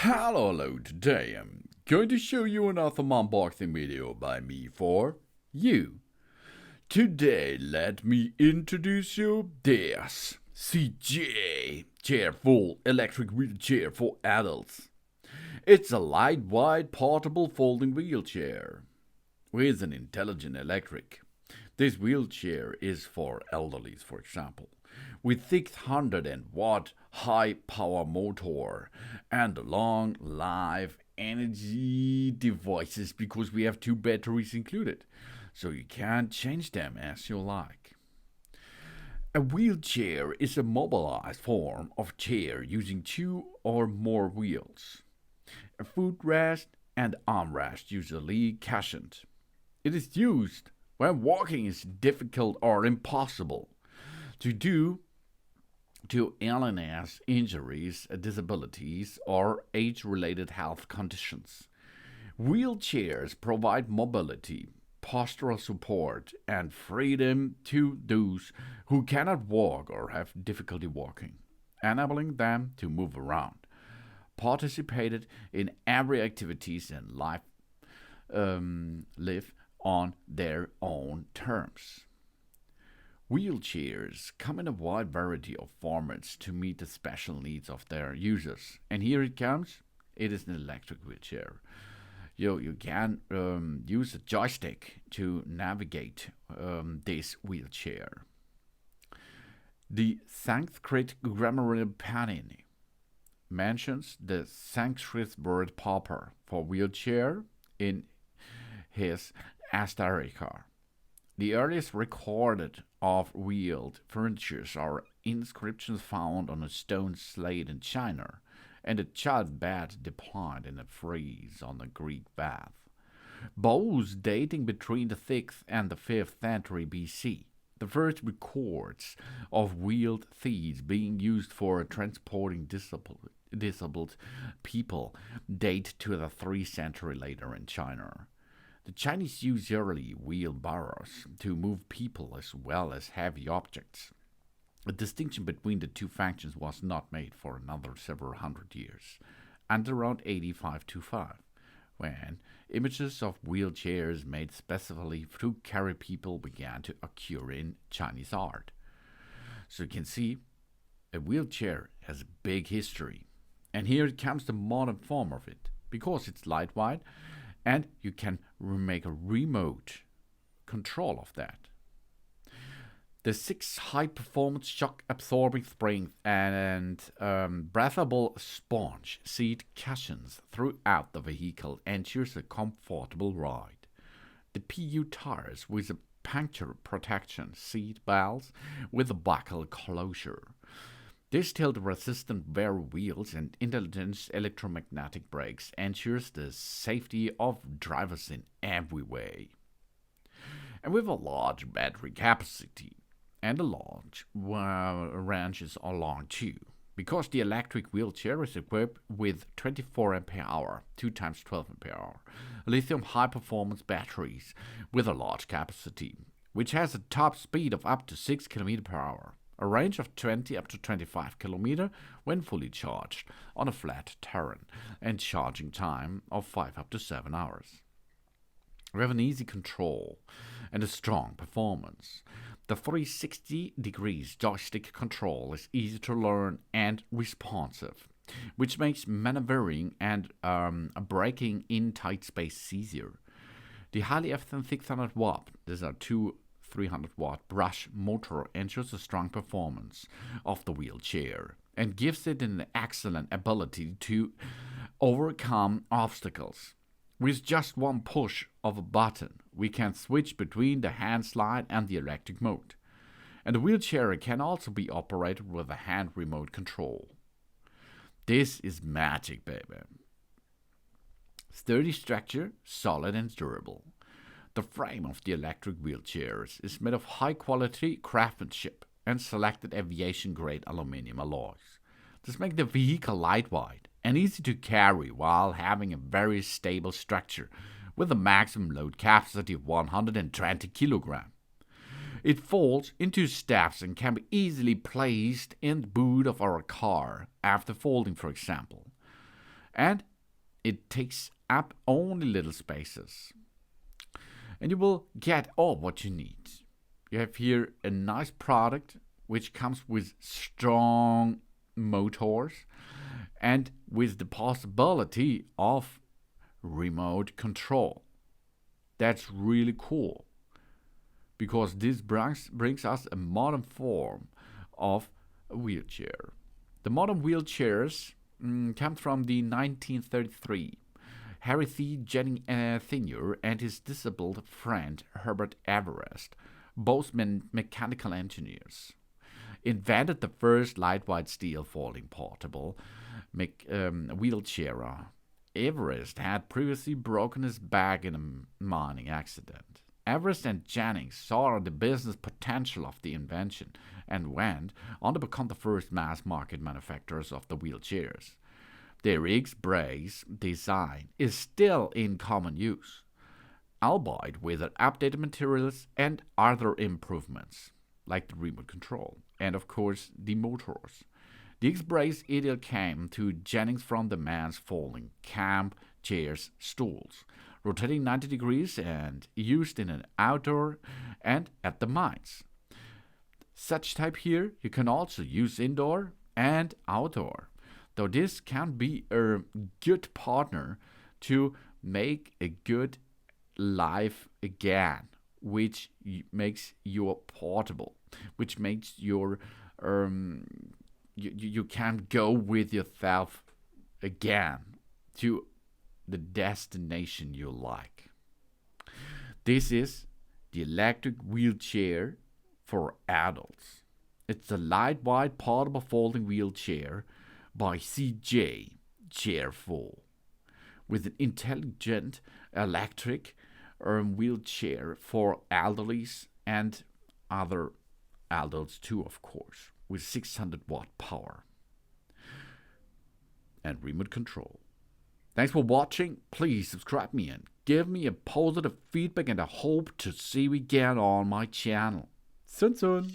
Hello, today I'm going to show you another unboxing video by me for you. Today let me introduce you this CJ chair full electric wheelchair for adults. It's a lightweight portable folding wheelchair with an intelligent electric. This wheelchair is for elderlies, for example, with 600-watt high power motor and long life energy devices because we have two batteries included, so you can change them as you like. A wheelchair is a mobilized form of chair using two or more wheels. A footrest and armrest usually cushioned. It is used when walking is difficult or impossible due to illness, injuries, disabilities, or age-related health conditions. Wheelchairs provide mobility, postural support, and freedom to those who cannot walk or have difficulty walking, enabling them to move around, participate in every activities and live on their own terms. Wheelchairs come in a wide variety of formats to meet the special needs of their users. And here it comes. It is an electric wheelchair. You can use a joystick to navigate this wheelchair. The Sanskrit grammar Panini mentions the Sanskrit word pauper for wheelchair in his Astarika. The earliest recorded of wheeled furnitures are inscriptions found on a stone slate in China, and a child bed deployed in a frieze on the Greek bath. Both dating between the 6th and the 5th century BC. The first records of wheeled thieves being used for transporting disabled people date to the 3rd century later in China. The Chinese used early wheelbarrows to move people as well as heavy objects. A distinction between the two functions was not made for another several hundred years, and around 8525, when images of wheelchairs made specifically to carry people began to occur in Chinese art. So you can see a wheelchair has a big history. And here it comes the modern form of it, because it's lightweight and you can make a remote control of that. The 6 high-performance shock-absorbing springs and breathable sponge seat cushions throughout the vehicle ensures a comfortable ride. The PU tires with a puncture protection seat belts with a buckle closure. This tilt-resistant rear wheels and intelligent electromagnetic brakes ensures the safety of drivers in every way. And with a large battery capacity and a large range is along too, because the electric wheelchair is equipped with 24 ampere-hour, 2 times 12 ampere-hour, lithium high-performance batteries with a large capacity, which has a top speed of up to 6 km per hour. A range of 20 up to 25 km when fully charged on a flat terrain, and charging time of 5 up to 7 hours. We have an easy control and a strong performance. The 360 degrees joystick control is easy to learn and responsive, which makes maneuvering and braking in tight space easier. The highly efficient 600 watt, these are two 300-watt brush motor, ensures a strong performance of the wheelchair and gives it an excellent ability to overcome obstacles. With just one push of a button, we can switch between the hand slide and the electric mode. And the wheelchair can also be operated with a hand remote control. This is magic, baby. Sturdy structure, solid and durable. The frame of the electric wheelchairs is made of high-quality craftsmanship and selected aviation-grade aluminum alloys. This makes the vehicle lightweight and easy to carry while having a very stable structure with a maximum load capacity of 120 kilograms. It folds into steps and can be easily placed in the boot of our car after folding, for example. and it takes up only little spaces. And you will get all what you need. You have here a nice product which comes with strong motors and with the possibility of remote control. That's really cool because this brings us a modern form of a wheelchair. The modern wheelchairs come from the 1933. Harry C. Jennings Sr. and his disabled friend Herbert Everest, both mechanical engineers, invented the first lightweight steel folding portable wheelchair. Everest had previously broken his back in a mining accident. Everest and Jennings saw the business potential of the invention and went on to become the first mass market manufacturers of the wheelchairs. Their X-Brace design is still in common use, albeit with updated materials and other improvements, like the remote control and, of course, the motors. The X-Brace ideal came to Jennings from the man's folding camp chairs stools, rotating 90 degrees and used in an outdoor and at the mines. Such type here you can also use indoor and outdoor, though this can be a good partner to make a good life again, which makes you portable, which makes your you can go with yourself again to the destination you like. This is the electric wheelchair for adults. It's a lightweight portable folding wheelchair by CJ Chairful with an intelligent electric wheelchair for elderlies and other adults too, of course, with 600-watt power and remote control. Thanks for watching. Please subscribe me and give me a positive feedback, and I hope to see you again on my channel. Soon.